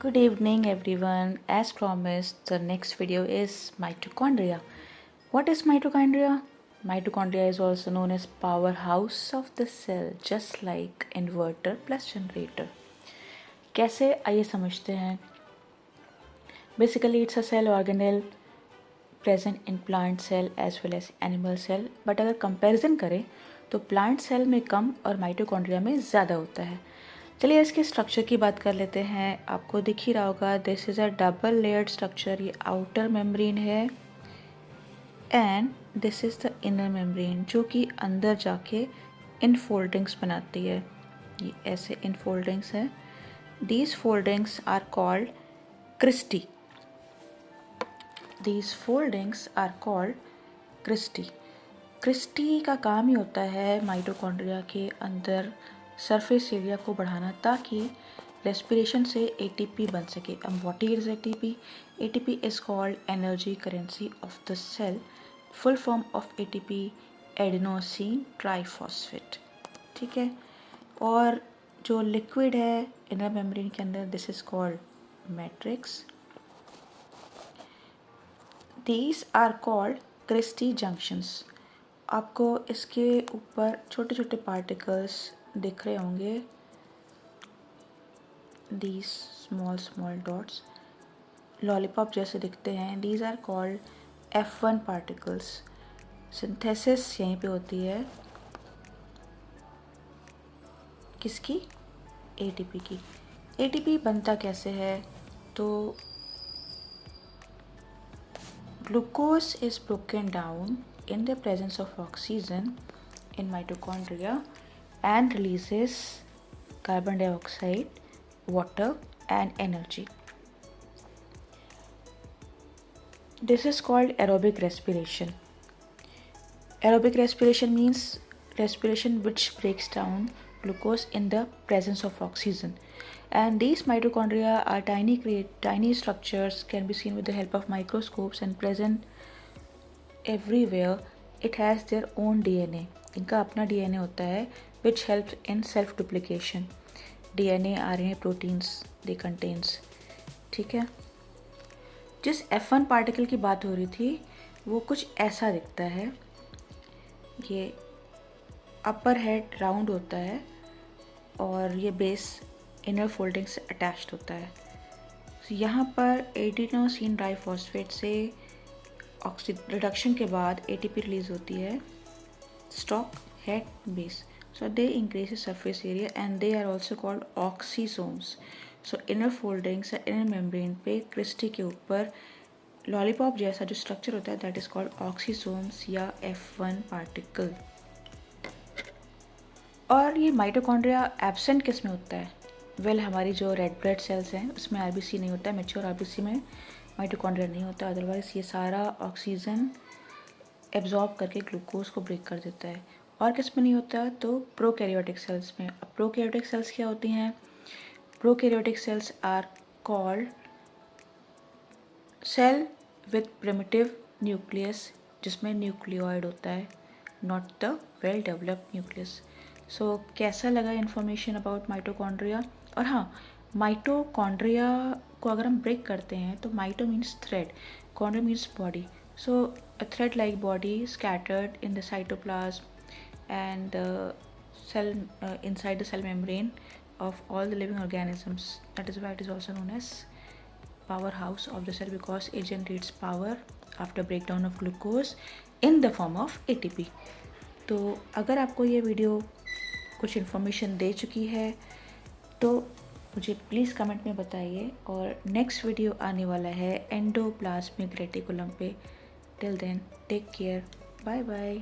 Good evening, everyone. As promised, the next video is mitochondria. What is mitochondria? Mitochondria is also known as powerhouse of the cell, just like inverter plus generator. कैसे आइए समझते हैं. Basically, it's a cell organelle present in plant cell as well as animal cell. But अगर comparison करें तो plant cell में कम और mitochondria में ज़्यादा होता है. चलिए इसके स्ट्रक्चर की बात कर लेते हैं. आपको दिख ही रहा होगा, this is a double layered structure. ये आउटर मेम्ब्रेन है and this is the inner membrane, जो कि अंदर जाके इनफोल्डिंग्स बनाती है. ये ऐसे इनफोल्डिंग्स हैं. These foldings are called cristae. These foldings are called cristae. Cristae का काम ही होता है माइटोकॉन्ड्रिया के अंदर सरफेस एरिया को बढ़ाना, ताकि रेस्पिरेशन से एटीपी बन सके. अब what is ATP? ATP is called energy currency of the cell. Full form of ATP adenosine triphosphate. ठीक है. और जो लिक्विड है इनर मेम्ब्रेन के अंदर, this is called matrix. These are called cristae junctions. आपको इसके ऊपर छोटे छोटे पार्टिकल्स दिख रहे होंगे, these small small dots lollipop जैसे दिखते हैं. These are called F1 particles. Synthesis यहीं पे होती है. किसकी? एटीपी की. एटीपी बनता कैसे है? तो glucose is broken down in the presence of oxygen in mitochondria and releases carbon dioxide, water and energy. This is called aerobic respiration. Aerobic respiration means respiration which breaks down glucose in the presence of oxygen. And these mitochondria are tiny structures, can be seen with the help of microscopes and present everywhere. It has their own DNA. इनका अपना DNA होता है which helps in self duplication. DNA, RNA, proteins they contains. ठीक है. जिस F1 particle की बात हो रही थी वो कुछ ऐसा दिखता है. ये अपर हेड राउंड होता है और ये बेस इनर फोल्डिंग से अटैच्ड होता है. यहाँ पर एडिनोसिन डाइफॉस्फेट से रिडक्शन के बाद एटीपी रिलीज होती है. Stalk, head, base. So they increase surface area and they are also called oxysomes. So inner foldings inner membrane पे क्रिस्टी के ऊपर लॉलीपॉप जैसा जो स्ट्रक्चर होता है, दैट इज कॉल्ड ऑक्सीसोम्स या F1 पार्टिकल. और ये माइटोकॉन्ड्रिया एब्सेंट किस में होता है? वेल हमारी जो रेड ब्लड सेल्स हैं उसमें आरबीसी नहीं होता है. मैच्योर आरबीसी में माइटोकॉन्ड्रिया नहीं होता. अदरवाइज ये सारा ऑक्सीजन एब्जॉर्ब करके ग्लूकोज को ब्रेक कर देता है. और किस में नहीं होता? तो प्रोकैरियोटिक सेल्स में. अब प्रोकैरियोटिक सेल्स क्या होती हैं? Prokaryotic cells are called cell with primitive nucleus, जिसमें न्यूक्लियोइड होता है, not the well developed nucleus. So कैसा लगा इन्फॉर्मेशन अबाउट माइटोकॉन्ड्रिया? और हाँ, माइटोकॉन्ड्रिया को अगर हम ब्रेक करते हैं तो mito means thread, chondria means body. So a thread like body scattered in the cytoplasm and cell inside the cell membrane of all the living organisms. That is why it is also known as powerhouse of the cell, because it generates power after breakdown of glucose in the form of ATP. तो अगर आपको ये video कुछ information दे चुकी है तो मुझे please comment में बताइए. और नेक्स्ट वीडियो आने वाला है एंडोप्लाज्मिक रेटिकुलम पे. Till then take care. Bye bye.